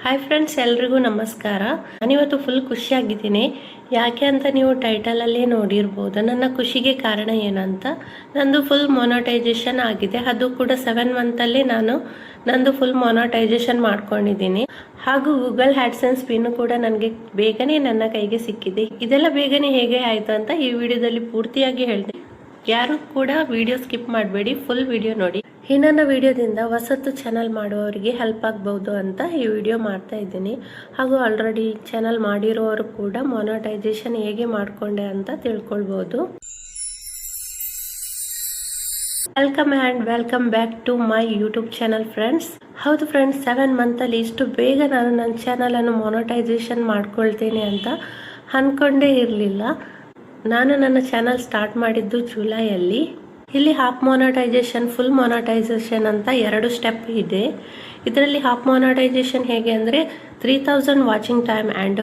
Hi friends, ಎಲ್ರಿಗೂ ನಮಸ್ಕಾರ. ನಾನಿವತ್ತು ಫುಲ್ ಖುಷಿಯಾಗಿದ್ದೀನಿ. ಯಾಕೆ ಅಂತ ನೀವು ಟೈಟಲಲ್ಲೇ ನೋಡಿರ್ಬೋದು. ನನ್ನ ಖುಷಿಗೆ ಕಾರಣ ಏನಂತ, ನಂದು ಫುಲ್ ಮೊನಟೈಸೇಷನ್ ಆಗಿದೆ. ಅದು ಕೂಡ 7 ಮಂತಲ್ಲಿ ನಂದು ಫುಲ್ ಮೊನಟೈಸೇಷನ್ ಮಾಡ್ಕೊಂಡಿದ್ದೀನಿ. ಹಾಗೂ ಗೂಗಲ್ ಹ್ಯಾಡ್ಸೆನ್ಸ್ ಪಿನ್ ಕೂಡ ನನಗೆ ಬೇಗನೆ ನನ್ನ ಕೈಗೆ ಸಿಕ್ಕಿದೆ. ಇದೆಲ್ಲ ಬೇಗನೆ ಹೇಗೆ ಆಯಿತು ಅಂತ ಈ ವಿಡಿಯೋದಲ್ಲಿ ಪೂರ್ತಿಯಾಗಿ ಹೇಳ್ತೀನಿ. ಯಾರು ಕೂಡ ವಿಡಿಯೋ ಸ್ಕಿಪ್ ಮಾಡಬೇಡಿ, ಫುಲ್ ವಿಡಿಯೋ ನೋಡಿ. ಈ ನನ್ನ ವಿಡಿಯೋದಿಂದ ಹೊಸತು ಚಾನಲ್ ಮಾಡುವವರಿಗೆ ಹೆಲ್ಪ್ ಆಗ್ಬಹುದು ಅಂತ ಈ ವಿಡಿಯೋ ಮಾಡ್ತಾ ಇದ್ದೀನಿ. ಹಾಗೂ ಆಲ್ರೆಡಿ ಚಾನಲ್ ಮಾಡಿರೋರು ಕೂಡ ಮೊನಟೈಸೇಷನ್ ಹೇಗೆ ಮಾಡ್ಕೊಂಡೆ ಅಂತ ತಿಳ್ಕೊಳ್ಬಹುದು. Welcome back to my YouTube channel friends. ಹೌದು ಫ್ರೆಂಡ್ಸ್, 7 ಮಂತಲ್ಲಿ ಇಷ್ಟು ಬೇಗ ನಾನು ನನ್ನ ಚಾನಲ್ ಅನ್ನು ಮೊನಟೈಸೇಷನ್ ಮಾಡ್ಕೊಳ್ತೇನೆ ಅಂತ ಅನ್ಕೊಂಡೇ ಇರಲಿಲ್ಲ. ನಾನು ನನ್ನ ಚಾನಲ್ ಸ್ಟಾರ್ಟ್ ಮಾಡಿದ್ದು ಜುಲೈಯಲ್ಲಿ. ಇಲ್ಲಿ ಹಾಫ್ ಮೊನಟೈಸೇಷನ್, ಫುಲ್ ಮೊನಟೈಸೇಷನ್ ಅಂತ 2 ಸ್ಟೆಪ್ ಇದೆ. ಇದರಲ್ಲಿ ಹಾಫ್ ಮೊನಟೈಸೇಷನ್ ಹೇಗೆ ಅಂದರೆ 3000 ವಾಚಿಂಗ್ ಟೈಮ್ ಆ್ಯಂಡ್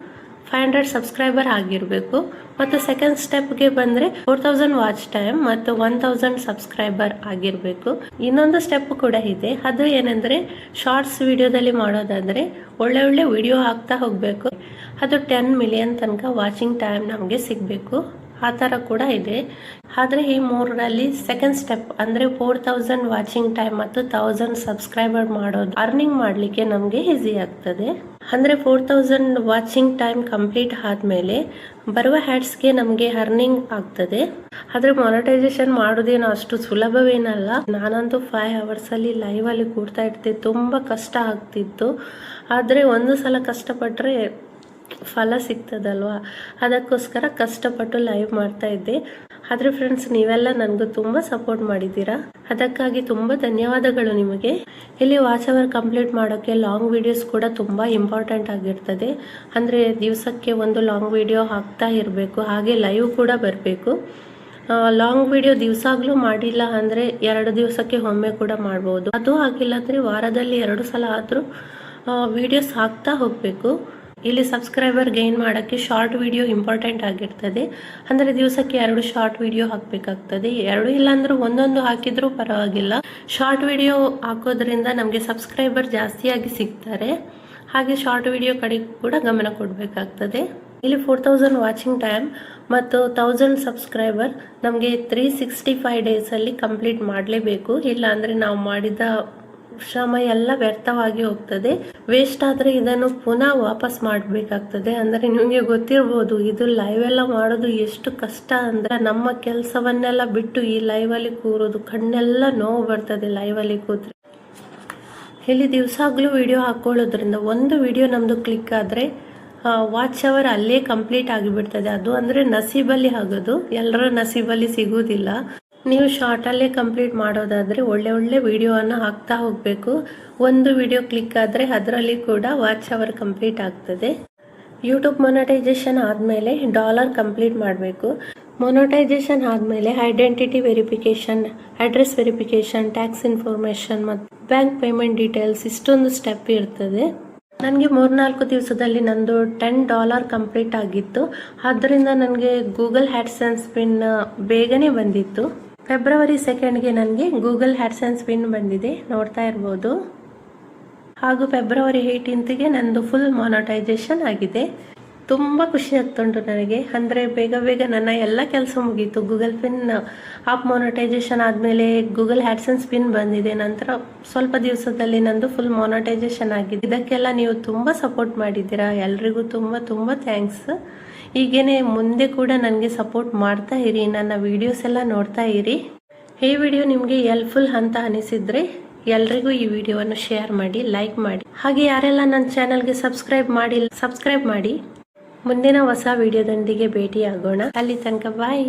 500 ಸಬ್ಸ್ಕ್ರೈಬರ್ ಆಗಿರಬೇಕು. ಮತ್ತು ಸೆಕೆಂಡ್ ಸ್ಟೆಪ್ಗೆ ಬಂದರೆ 4000 ವಾಚ್ ಟೈಮ್ ಮತ್ತು 1000 ಸಬ್ಸ್ಕ್ರೈಬರ್ ಆಗಿರಬೇಕು. ಇನ್ನೊಂದು ಸ್ಟೆಪ್ ಕೂಡ ಇದೆ. ಅದು ಏನಂದರೆ ಶಾರ್ಟ್ಸ್ ವಿಡಿಯೋದಲ್ಲಿ ಮಾಡೋದಾದರೆ ಒಳ್ಳೆ ವಿಡಿಯೋ ಹಾಕ್ತಾ ಹೋಗಬೇಕು. ಅದು 10 ಮಿಲಿಯನ್ ತನಕ ವಾಚಿಂಗ್ ಟೈಮ್ ನಮಗೆ ಸಿಗಬೇಕು. ಆ ಥರ ಕೂಡ ಇದೆ. ಆದರೆ ಈ 3ರಲ್ಲಿ ಸೆಕೆಂಡ್ ಸ್ಟೆಪ್ ಅಂದರೆ 4000 ವಾಚಿಂಗ್ ಟೈಮ್ ಮತ್ತು 1000 ಸಬ್ಸ್ಕ್ರೈಬರ್ ಮಾಡೋದು ಅರ್ನಿಂಗ್ ಮಾಡಲಿಕ್ಕೆ ನಮಗೆ ಈಸಿ ಆಗ್ತದೆ. ಅಂದರೆ 4000 ವಾಚಿಂಗ್ ಟೈಮ್ ಕಂಪ್ಲೀಟ್ ಆದಮೇಲೆ ಬರುವ ಹ್ಯಾಡ್ಸ್ಗೆ ನಮಗೆ ಅರ್ನಿಂಗ್ ಆಗ್ತದೆ. ಆದರೆ ಮೊನಟೈಸೇಷನ್ ಮಾಡೋದೇನೋ ಅಷ್ಟು ಸುಲಭವೇನಲ್ಲ. ನಾನಂತೂ 5 ಅವರ್ಸಲ್ಲಿ ಲೈವಲ್ಲಿ ಕೂಡ್ತಾ ಇರ್ತೆ. ತುಂಬ ಕಷ್ಟ ಆಗ್ತಿತ್ತು. ಆದರೆ ಒಂದು ಸಲ ಕಷ್ಟಪಟ್ಟರೆ ಫಲ ಸಿಗ್ತದಲ್ವಾ, ಅದಕ್ಕೋಸ್ಕರ ಕಷ್ಟಪಟ್ಟು ಲೈವ್ ಮಾಡ್ತಾ ಇದ್ದೆ. ಆದರೆ ಫ್ರೆಂಡ್ಸ್, ನೀವೆಲ್ಲ ನನಗೂ ತುಂಬ ಸಪೋರ್ಟ್ ಮಾಡಿದ್ದೀರಾ, ಅದಕ್ಕಾಗಿ ತುಂಬ ಧನ್ಯವಾದಗಳು ನಿಮಗೆ. ಇಲ್ಲಿ ವಾಚ್ ಅವರ್ ಕಂಪ್ಲೀಟ್ ಮಾಡೋಕ್ಕೆ ಲಾಂಗ್ ವಿಡಿಯೋಸ್ ಕೂಡ ತುಂಬ ಇಂಪಾರ್ಟೆಂಟ್ ಆಗಿರ್ತದೆ. ಅಂದರೆ ದಿವಸಕ್ಕೆ ಒಂದು ಲಾಂಗ್ ವಿಡಿಯೋ ಹಾಕ್ತಾ ಇರಬೇಕು. ಹಾಗೆ ಲೈವ್ ಕೂಡ ಬರಬೇಕು. ಲಾಂಗ್ ವಿಡಿಯೋ ದಿವಸಾಗ್ಲೂ ಮಾಡಿಲ್ಲ ಅಂದರೆ 2 ದಿವಸಕ್ಕೆ ಒಮ್ಮೆ ಕೂಡ ಮಾಡ್ಬೋದು. ಅದು ಆಗಿಲ್ಲ ಅಂದರೆ ವಾರದಲ್ಲಿ 2 ಸಲ ಆದರೂ ವಿಡಿಯೋಸ್ ಹಾಕ್ತಾ ಹೋಗಬೇಕು. ಇಲ್ಲಿ ಸಬ್ಸ್ಕ್ರೈಬರ್ ಗೈನ್ ಮಾಡೋಕ್ಕೆ ಶಾರ್ಟ್ ವಿಡಿಯೋ ಇಂಪಾರ್ಟೆಂಟ್ ಆಗಿರ್ತದೆ. ಅಂದರೆ ದಿವಸಕ್ಕೆ 2 ಶಾರ್ಟ್ ವಿಡಿಯೋ ಹಾಕಬೇಕಾಗ್ತದೆ. 2 ಇಲ್ಲಾಂದ್ರೂ ಒಂದೊಂದು ಹಾಕಿದ್ರೂ ಪರವಾಗಿಲ್ಲ. ಶಾರ್ಟ್ ವಿಡಿಯೋ ಹಾಕೋದ್ರಿಂದ ನಮಗೆ ಸಬ್ಸ್ಕ್ರೈಬರ್ ಜಾಸ್ತಿಯಾಗಿ ಸಿಗ್ತಾರೆ. ಹಾಗೆ ಶಾರ್ಟ್ ವಿಡಿಯೋ ಕಡೆ ಕೂಡ ಗಮನ ಕೊಡಬೇಕಾಗ್ತದೆ. ಇಲ್ಲಿ 4000 ವಾಚಿಂಗ್ ಟೈಮ್ ಮತ್ತು 1000 ಸಬ್ಸ್ಕ್ರೈಬರ್ ನಮಗೆ 365 ಡೇಸಲ್ಲಿ ಕಂಪ್ಲೀಟ್ ಮಾಡಲೇಬೇಕು. ಇಲ್ಲಾಂದರೆ ನಾವು ಮಾಡಿದ ಶ್ರಮ ಎಲ್ಲ ವ್ಯರ್ಥವಾಗಿ ಹೋಗ್ತದೆ. ವೇಸ್ಟ್ ಆದರೆ ಇದನ್ನು ಪುನಃ ವಾಪಸ್ ಮಾಡಬೇಕಾಗ್ತದೆ. ಅಂದರೆ ನಿಮಗೆ ಗೊತ್ತಿರ್ಬೋದು, ಇದು ಲೈವ್ ಎಲ್ಲ ಮಾಡೋದು ಎಷ್ಟು ಕಷ್ಟ ಅಂದ್ರೆ, ನಮ್ಮ ಕೆಲಸವನ್ನೆಲ್ಲ ಬಿಟ್ಟು ಈ ಲೈವಲ್ಲಿ ಕೂರೋದು, ಕಣ್ಣೆಲ್ಲ ನೋವು ಬರ್ತದೆ ಲೈವಲ್ಲಿ ಕೂತ್ರೆ. ಇಲ್ಲಿ ದಿವಸಾಗ್ಲೂ ವಿಡಿಯೋ ಹಾಕೊಳ್ಳೋದ್ರಿಂದ ಒಂದು ವಿಡಿಯೋ ನಮ್ದು ಕ್ಲಿಕ್ ಆದರೆ ವಾಚ್ ಅವರ್ ಅಲ್ಲೇ ಕಂಪ್ಲೀಟ್ ಆಗಿಬಿಡ್ತದೆ. ಅದು ಅಂದರೆ ನಸೀಬಲ್ಲಿ ಆಗೋದು, ಎಲ್ಲರ ನಸೀಬಲ್ಲಿ ಸಿಗುವುದಿಲ್ಲ. ನೀವು ಶಾರ್ಟಲ್ಲೇ ಕಂಪ್ಲೀಟ್ ಮಾಡೋದಾದರೆ ಒಳ್ಳೆ ವಿಡಿಯೋವನ್ನು ಹಾಕ್ತಾ ಹೋಗಬೇಕು. ಒಂದು ವಿಡಿಯೋ ಕ್ಲಿಕ್ ಆದರೆ ಅದರಲ್ಲಿ ಕೂಡ ವಾಚ್ ಅವರ್ ಕಂಪ್ಲೀಟ್ ಆಗ್ತದೆ. ಯೂಟ್ಯೂಬ್ ಮೊನಟೈಸೇಷನ್ ಆದಮೇಲೆ ಡಾಲರ್ ಕಂಪ್ಲೀಟ್ ಮಾಡಬೇಕು. ಮೊನಟೈಸೇಷನ್ ಆದಮೇಲೆ identity verification, address verification, tax information ಮತ್ತು ಬ್ಯಾಂಕ್ ಪೇಮೆಂಟ್ ಡೀಟೇಲ್ಸ್, ಇಷ್ಟೊಂದು ಸ್ಟೆಪ್ ಇರ್ತದೆ. ನನಗೆ 3-4 ದಿವಸದಲ್ಲಿ ನಂದು $10 ಕಂಪ್ಲೀಟ್ ಆಗಿತ್ತು. ಆದ್ದರಿಂದ ನನಗೆ ಗೂಗಲ್ ಹ್ಯಾಡ್ಸೆನ್ಸ್ ಪಿನ್ ಬೇಗನೆ ಬಂದಿತ್ತು. ಫೆಬ್ರವರಿ 2ಗೆ ನನಗೆ ಗೂಗಲ್ ಹ್ಯಾಡ್ಸೆನ್ಸ್ ಪಿನ್ ಬಂದಿದೆ, ನೋಡ್ತಾ ಇರ್ಬೋದು. ಹಾಗೂ ಫೆಬ್ರವರಿ 18ಗೆ ನಂದು ಫುಲ್ ಮೊನಟೈಸೇಷನ್ ಆಗಿದೆ. ತುಂಬ ಖುಷಿ ಆಗ್ತುಂಟು ನನಗೆ. ಅಂದರೆ ಬೇಗ ನನ್ನ ಎಲ್ಲ ಕೆಲಸ ಮುಗೀತು. ಗೂಗಲ್ ಪಿನ್ ಆಪ್ ಮೊನಟೈಸೇಷನ್ ಆದಮೇಲೆ ಗೂಗಲ್ ಹ್ಯಾಡ್ಸೆನ್ಸ್ ಪಿನ್ ಬಂದಿದೆ. ನಂತರ ಸ್ವಲ್ಪ ದಿವಸದಲ್ಲಿ ನಂದು ಫುಲ್ ಮೊನಟೈಸೇಷನ್ ಆಗಿದೆ. ಇದಕ್ಕೆಲ್ಲ ನೀವು ತುಂಬ ಸಪೋರ್ಟ್ ಮಾಡಿದ್ದೀರಾ. ಎಲ್ರಿಗೂ ತುಂಬ ಥ್ಯಾಂಕ್ಸ್. ಹೀಗೇನೆ ಮುಂದೆ ಕೂಡ ನನಗೆ ಸಪೋರ್ಟ್ ಮಾಡ್ತಾ ಇರಿ. ನನ್ನ ವಿಡಿಯೋಸ್ ಎಲ್ಲ ನೋಡ್ತಾ ಇರಿ. ಈ ವಿಡಿಯೋ ನಿಮಗೆ ಹೆಲ್ಪ್ಫುಲ್ ಅಂತ ಅನಿಸಿದ್ರೆ ಎಲ್ರಿಗೂ ಈ ವಿಡಿಯೋವನ್ನು ಶೇರ್ ಮಾಡಿ, ಲೈಕ್ ಮಾಡಿ. ಹಾಗೆ ಯಾರೆಲ್ಲ ನನ್ನ ಚಾನಲ್ಗೆ ಸಬ್ಸ್ಕ್ರೈಬ್ ಮಾಡಿ. ಮುಂದಿನ ಹೊಸ ವಿಡಿಯೋದೊಂದಿಗೆ ಭೇಟಿ ಆಗೋಣ. ಅಲ್ಲಿ ತನಕ ಬಾಯ್.